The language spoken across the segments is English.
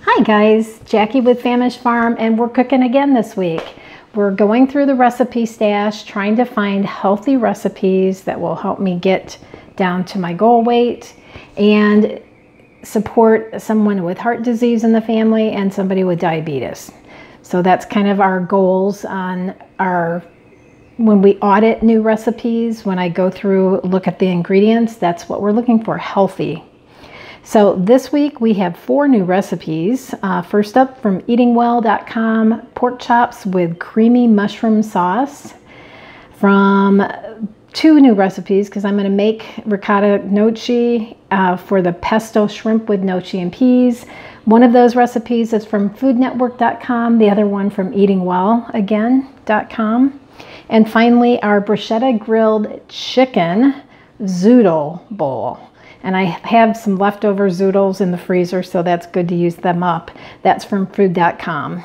Hi guys, Jackie with Famished Farm, and we're cooking again this week. We're going through the recipe stash, trying to find healthy recipes that will help me get down to my goal weight and support someone with heart disease in the family and somebody with diabetes. So that's kind of our goals on when we audit new recipes, when I go through, look at the ingredients, that's what we're looking for, healthy. So this week we have 4 new recipes. First up, from eatingwell.com, pork chops with creamy mushroom sauce. From 2 new recipes, because I'm going to make ricotta gnocchi for the pesto shrimp with gnocchi and peas. One of those recipes is from foodnetwork.com, the other one from eatingwellagain.com. And finally, our bruschetta grilled chicken zoodle bowl. And I have some leftover zoodles in the freezer, so that's good to use them up. That's from food.com.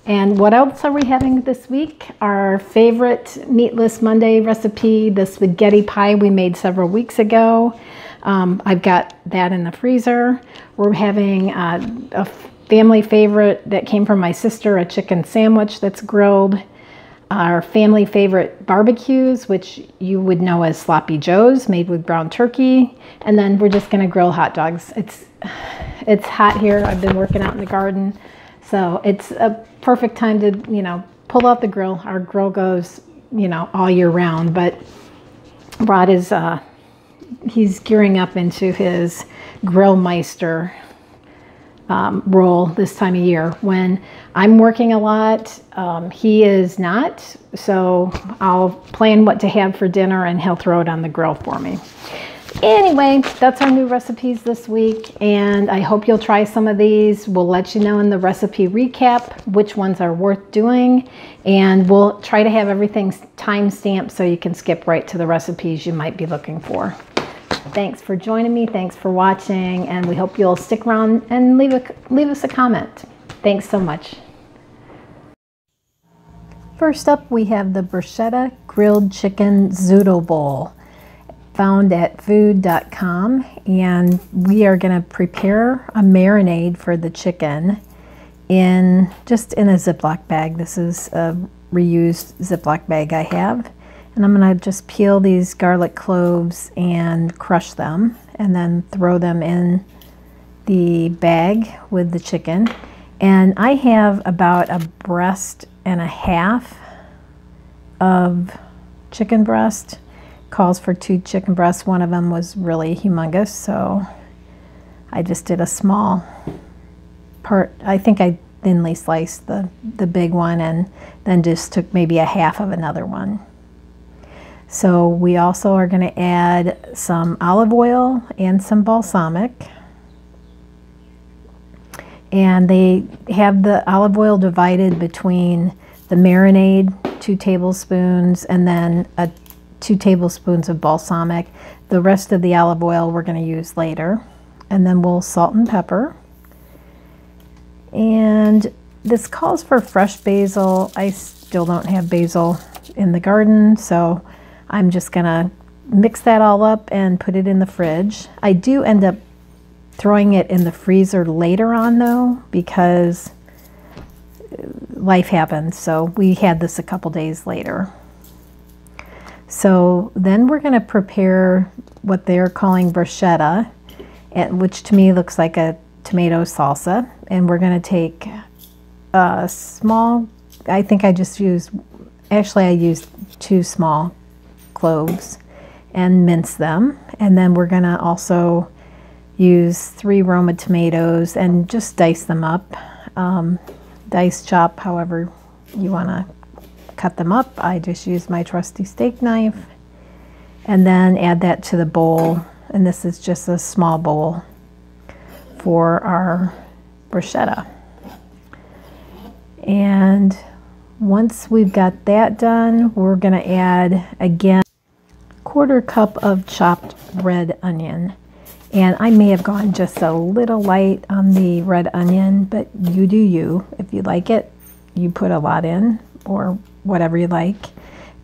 And what else are we having this week? Our favorite Meatless Monday recipe, the spaghetti pie we made several weeks ago. I've got that in the freezer. We're having a family favorite that came from my sister, a chicken sandwich that's grilled. Our family favorite barbecues, which you would know as Sloppy Joe's, made with ground turkey. And then we're just gonna grill hot dogs. It's hot here. I've been working out in the garden. So it's a perfect time to, pull out the grill. Our grill goes, all year round, but Rod is, he's gearing up into his Grillmeister role this time of year. When I'm working a lot, he is not, so I'll plan what to have for dinner and he'll throw it on the grill for me. Anyway, that's our new recipes this week, and I hope you'll try some of these. We'll let you know in the recipe recap which ones are worth doing, and we'll try to have everything time-stamped so you can skip right to the recipes you might be looking for. Thanks for joining me. Thanks for watching, and we hope you'll stick around and leave us a comment. Thanks so much. First up, we have the bruschetta grilled chicken zoodle bowl, found at food.com, and we are going to prepare a marinade for the chicken just in a Ziploc bag. This is a reused Ziploc bag I have. And I'm going to just peel these garlic cloves and crush them and then throw them in the bag with the chicken. And I have about a breast and a half of chicken breast. Calls for 2 chicken breasts. One of them was really humongous, so I just did a small part. I think I thinly sliced the big one and then just took maybe a half of another one. So we also are going to add some olive oil and some balsamic. And they have the olive oil divided between the marinade, 2 tablespoons, and then 2 tablespoons of balsamic. The rest of the olive oil we're going to use later. And then we'll salt and pepper. And this calls for fresh basil. I still don't have basil in the garden, so I'm just gonna mix that all up and put it in the fridge. I do end up throwing it in the freezer later on though, because life happens. So we had this a couple days later. So then we're gonna prepare what they're calling bruschetta, which to me looks like a tomato salsa. And we're gonna take a small, I think I just used, actually I used 2 small cloves and mince them, and then we're gonna also use 3 Roma tomatoes and just dice them up, dice chop however you want to cut them up. I just use my trusty steak knife, and then add that to the bowl, and this is just a small bowl for our bruschetta. And once we've got that done, we're going to add again 1/4 cup of chopped red onion. And I may have gone just a little light on the red onion, but you do you. If you like it, you put a lot in, or whatever you like.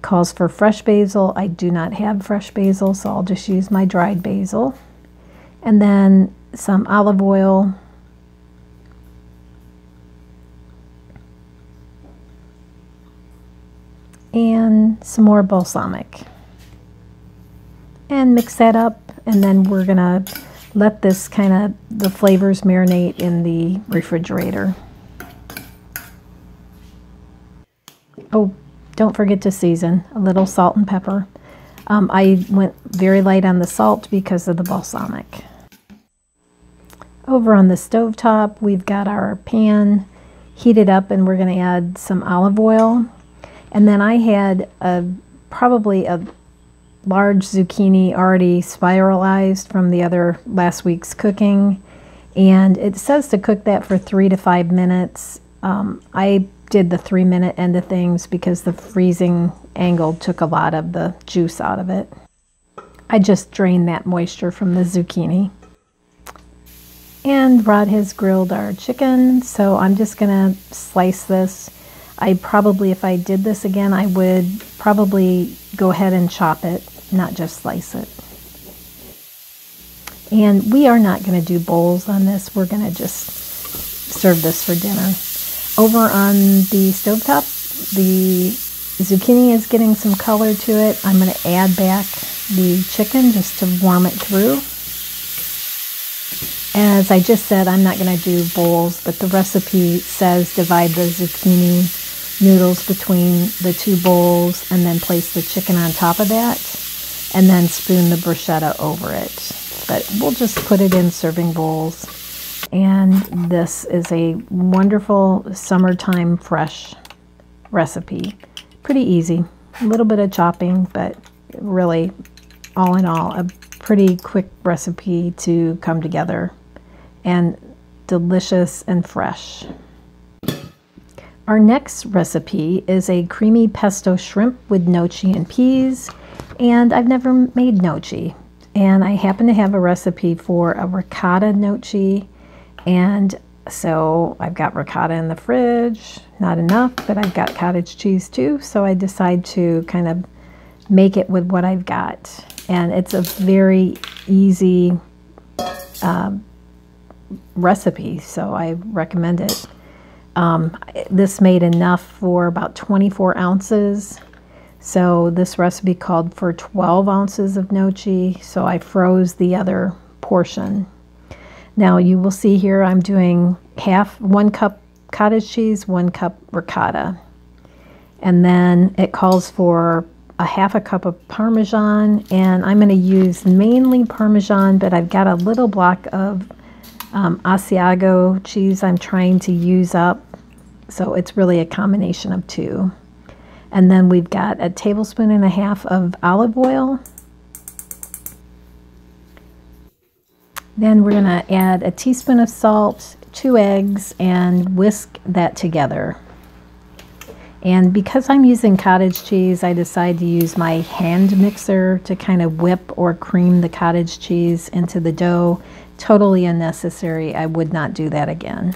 Calls for fresh basil. I do not have fresh basil, so I'll just use my dried basil. And then some olive oil, and some more balsamic. And mix that up, and then we're gonna let this the flavors marinate in the refrigerator. Oh, don't forget to season. A little salt and pepper. I went very light on the salt because of the balsamic. Over on the stovetop, we've got our pan heated up, and we're going to add some olive oil. And then I had probably a large zucchini already spiralized from the other last week's cooking. And it says to cook that for 3 to 5 minutes. I did the 3-minute end of things because the freezing angle took a lot of the juice out of it. I just drained that moisture from the zucchini. And Rod has grilled our chicken, so I'm just gonna slice this. If I did this again, I would probably go ahead and chop it, not just slice it. And we are not gonna do bowls on this. We're gonna just serve this for dinner. Over on the stovetop, the zucchini is getting some color to it. I'm going to add back the chicken just to warm it through. As I just said, I'm not going to do bowls, but the recipe says divide the zucchini noodles between the 2 bowls and then place the chicken on top of that and then spoon the bruschetta over it. But we'll just put it in serving bowls. And this is a wonderful summertime fresh recipe. Pretty easy. A little bit of chopping, but really, all in all, a pretty quick recipe to come together. And delicious and fresh. Our next recipe is a creamy pesto shrimp with gnocchi and peas. And I've never made gnocchi. And I happen to have a recipe for a ricotta gnocchi. And so I've got ricotta in the fridge, not enough, but I've got cottage cheese too. So I decide to kind of make it with what I've got. And it's a very easy recipe, so I recommend it. This made enough for about 24 ounces. So this recipe called for 12 ounces of gnocchi, so I froze the other portion. Now you will see here I'm doing 1 cup cottage cheese, 1 cup ricotta. And then it calls for a 1/2 cup of Parmesan, and I'm going to use mainly Parmesan, but I've got a little block of Asiago cheese I'm trying to use up. So it's really a combination of 2. And then we've got a 1.5 tablespoons of olive oil. Then we're going to add a teaspoon of salt, 2 eggs, and whisk that together. And because I'm using cottage cheese, I decided to use my hand mixer to kind of whip or cream the cottage cheese into the dough. Totally unnecessary. I would not do that again.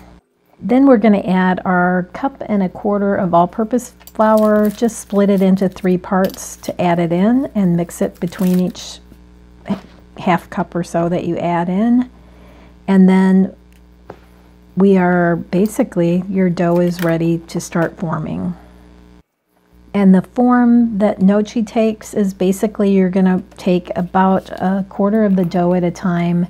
Then we're going to add our 1.25 cups of all-purpose flour. Just split it into 3 parts to add it in and mix it between each 1/2 cup or so that you add in. And then your dough is ready to start forming. And the form that gnocchi takes is basically you're going to take about 1/4 of the dough at a time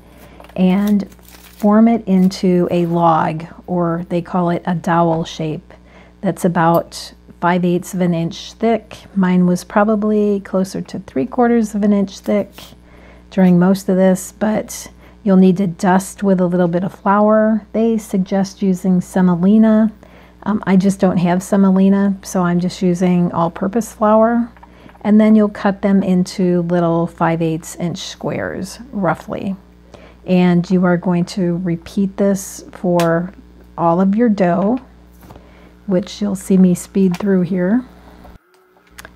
and form it into a log, or they call it a dowel shape. That's about 5/8 of an inch thick. Mine was probably closer to 3/4 of an inch thick during most of this, but you'll need to dust with a little bit of flour. They suggest using semolina. I just don't have semolina, so I'm just using all-purpose flour. And then you'll cut them into little 5/8 inch squares, roughly. And you are going to repeat this for all of your dough, which you'll see me speed through here.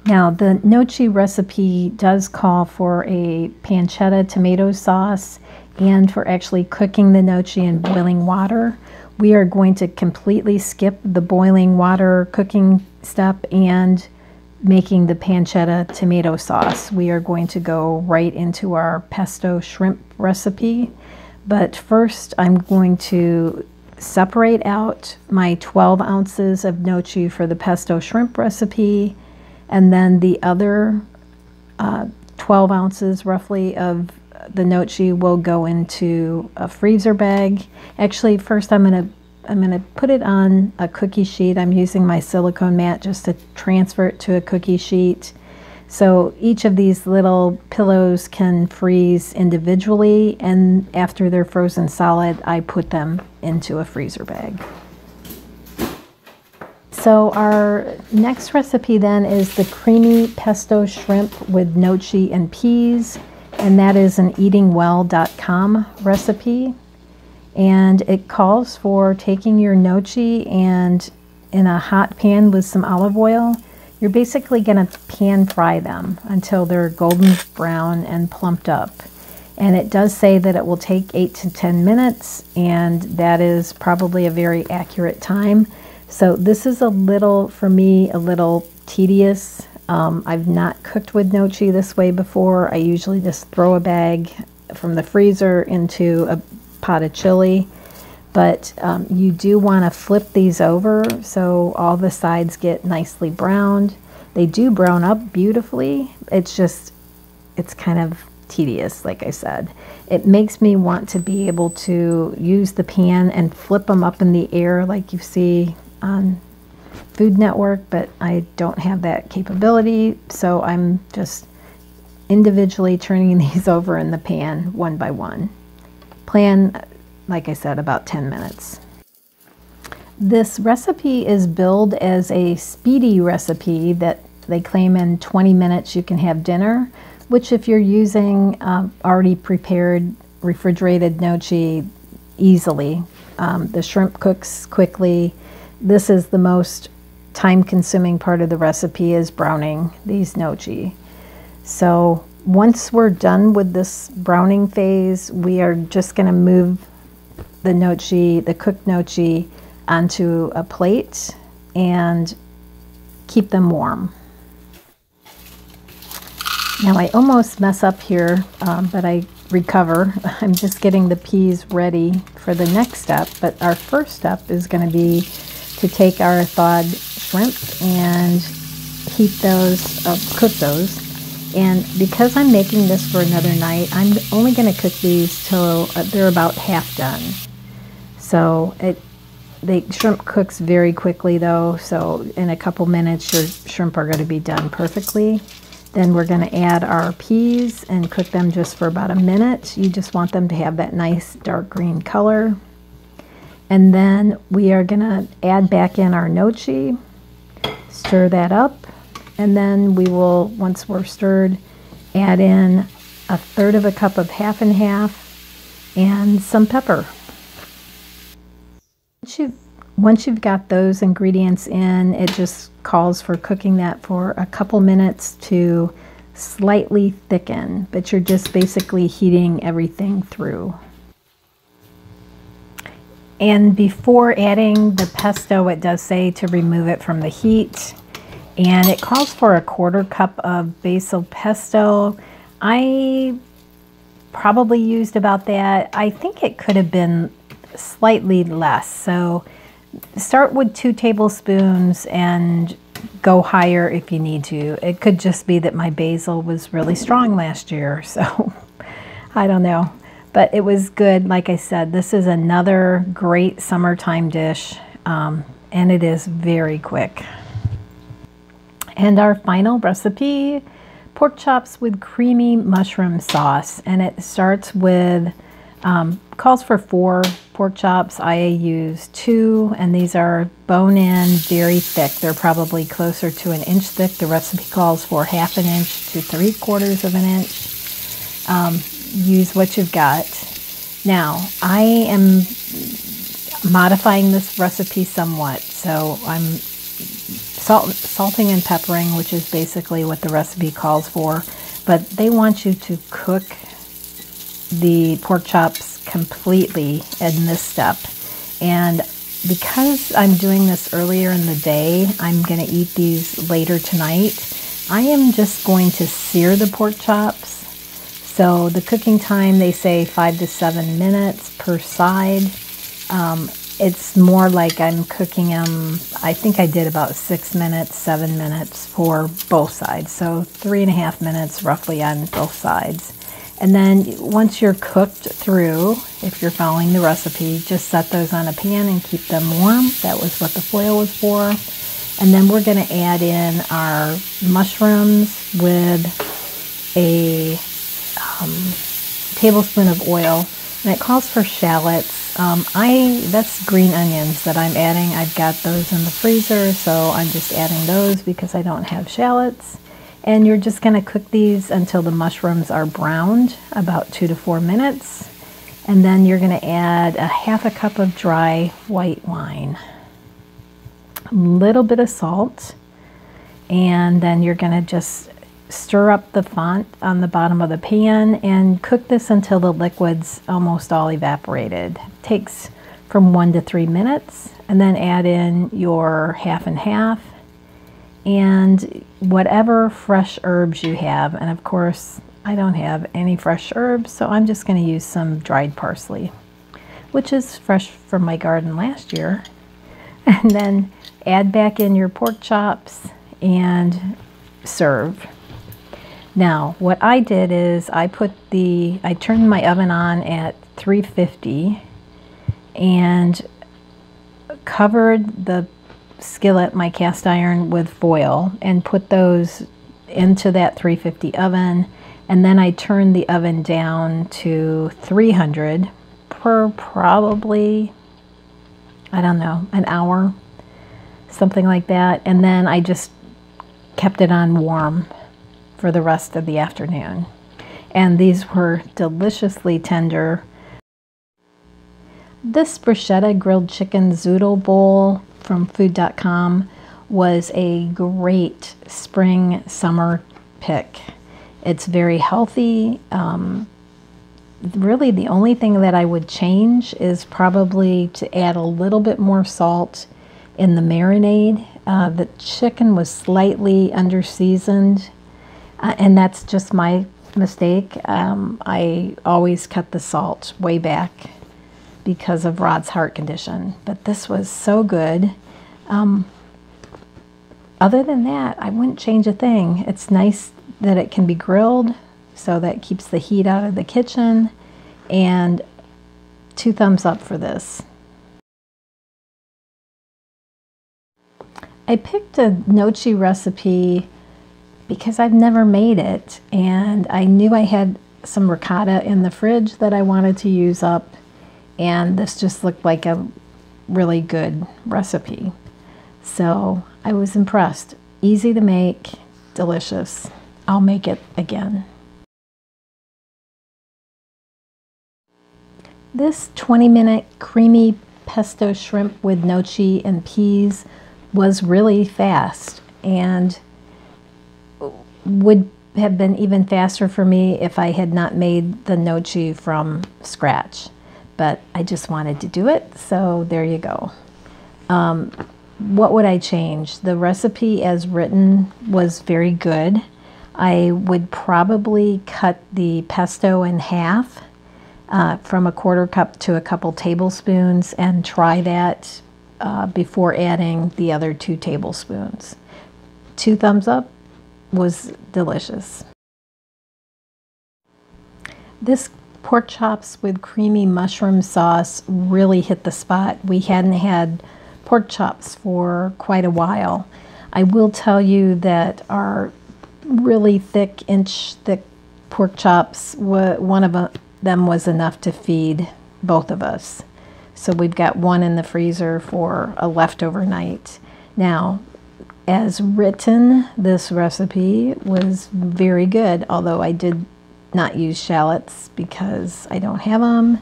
Now, the gnocchi recipe does call for a pancetta tomato sauce and for actually cooking the gnocchi in boiling water. We are going to completely skip the boiling water cooking step and making the pancetta tomato sauce. We are going to go right into our pesto shrimp recipe. But first, I'm going to separate out my 12 ounces of gnocchi for the pesto shrimp recipe. And then the other 12 ounces roughly of the gnocchi will go into a freezer bag. Actually, first I'm gonna put it on a cookie sheet. I'm using my silicone mat just to transfer it to a cookie sheet. So each of these little pillows can freeze individually, and after they're frozen solid, I put them into a freezer bag. So our next recipe then is the creamy pesto shrimp with gnocchi and peas, and that is an eatingwell.com recipe. And it calls for taking your gnocchi and in a hot pan with some olive oil, you're basically going to pan fry them until they're golden brown and plumped up. And it does say that it will take 8 to 10 minutes, and that is probably a very accurate time. So this is a little, for me, a little tedious. I've not cooked with gnocchi this way before. I usually just throw a bag from the freezer into a pot of chili. But you do want to flip these over so all the sides get nicely browned. They do brown up beautifully. It's just, it's kind of tedious, like I said. It makes me want to be able to use the pan and flip them up in the air like you see on Food Network, but I don't have that capability, so I'm just individually turning these over in the pan one by one. Plan, like I said, about 10 minutes. This recipe is billed as a speedy recipe that they claim in 20 minutes you can have dinner, which if you're using already prepared refrigerated gnocchi, easily. The shrimp cooks quickly. This is the most time-consuming part of the recipe, is browning these gnocchi. So once we're done with this browning phase, we are just going to move the gnocchi, the cooked gnocchi, onto a plate and keep them warm. Now I almost mess up here, but I recover. I'm just getting the peas ready for the next step, but our first step is going to be to take our thawed shrimp and heat those, cook those. And because I'm making this for another night, I'm only going to cook these till they're about half done. So the shrimp cooks very quickly though, so in a couple minutes your shrimp are going to be done perfectly. Then we're going to add our peas and cook them just for about a minute. You just want them to have that nice dark green color. And then we are going to add back in our gnocchi, stir that up, and then we will, once we're stirred, add in 1/3 cup of half and half and some pepper. Once you've got those ingredients in, it just calls for cooking that for a couple minutes to slightly thicken, but you're just basically heating everything through. And before adding the pesto, it does say to remove it from the heat, and it calls for 1/4 cup of basil pesto. I probably used about that. I think it could have been slightly less, so start with 2 tablespoons and go higher if you need to. It could just be that my basil was really strong last year, so I don't know. But it was good. Like I said, this is another great summertime dish, and it is very quick. And our final recipe, pork chops with creamy mushroom sauce, and it starts with calls for 4 pork chops. I use 2, and these are bone-in, very thick. They're probably closer to 1 inch thick. The recipe calls for 1/2 inch to 3/4 of an inch. Use what you've got. Now, I am modifying this recipe somewhat, so I'm salting and peppering, which is basically what the recipe calls for, but they want you to cook the pork chops completely in this step. And because I'm doing this earlier in the day, I'm going to eat these later tonight, I am just going to sear the pork chops. So the cooking time, they say 5 to 7 minutes per side. it's more like I'm cooking them, I think I did about 6 minutes, 7 minutes for both sides. So 3.5 minutes roughly on both sides. And then once you're cooked through, if you're following the recipe, just set those on a pan and keep them warm. That was what the foil was for. And then we're going to add in our mushrooms with a tablespoon of oil. And it calls for shallots. That's green onions that I'm adding. I've got those in the freezer, so I'm just adding those because I don't have shallots. And you're just going to cook these until the mushrooms are browned, about 2 to 4 minutes. And then you're going to add a 1/2 cup of dry white wine, a little bit of salt, and then you're going to just stir up the font on the bottom of the pan and cook this until the liquid's almost all evaporated. It takes from 1 to 3 minutes, and then add in your 1/2 and 1/2 and whatever fresh herbs you have. And of course, I don't have any fresh herbs, so I'm just going to use some dried parsley, which is fresh from my garden last year. And then add back in your pork chops and serve. Now, what I did is I turned my oven on at 350 and covered the skillet, my cast iron, with foil and put those into that 350 oven. And then I turned the oven down to 300 for probably, I don't know, an hour, something like that. And then I just kept it on warm for the rest of the afternoon. And these were deliciously tender. This bruschetta grilled chicken zoodle bowl from food.com was a great spring summer pick. It's very healthy. Really the only thing that I would change is probably to add a little bit more salt in the marinade. The chicken was slightly under-seasoned, and that's just my mistake. I always cut the salt way back because of Rod's heart condition, but this was so good. Other than that, I wouldn't change a thing. It's nice that it can be grilled, so that keeps the heat out of the kitchen, and 2 thumbs up for this. I picked a gnocchi recipe because I've never made it, and I knew I had some ricotta in the fridge that I wanted to use up, and this just looked like a really good recipe. So I was impressed. Easy to make, delicious. I'll make it again. This 20-minute creamy pesto shrimp with gnocchi and peas was really fast, and would have been even faster for me if I had not made the gnocchi from scratch. But I just wanted to do it, so there you go. What would I change? The recipe as written was very good. I would probably cut the pesto in half, from a 1/4 cup to a couple tablespoons, and try that before adding the other 2 tablespoons. 2 thumbs up. Was delicious. This pork chops with creamy mushroom sauce really hit the spot. We hadn't had pork chops for quite a while. I will tell you that our really thick, inch-thick pork chops, one of them was enough to feed both of us. So we've got one in the freezer for a leftover night. Now, as written, this recipe was very good, although I did not use shallots because I don't have them,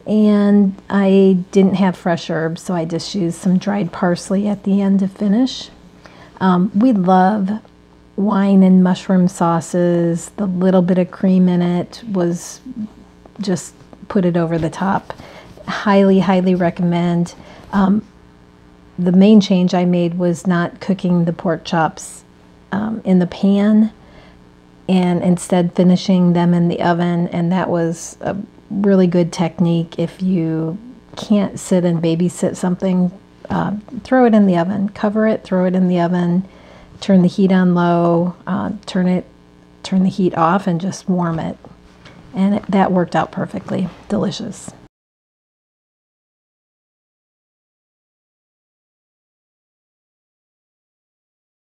and I didn't have fresh herbs, so I just used some dried parsley at the end to finish. We love wine and mushroom sauces. The little bit of cream in it was just put it over the top. Highly, highly recommend. The main change I made was not cooking the pork chops in the pan, and instead finishing them in the oven, and that was a really good technique if you can't sit and babysit something, throw it in the oven. Cover it, throw it in the oven, turn the heat on low, turn the heat off, and just warm it. And that worked out perfectly. Delicious.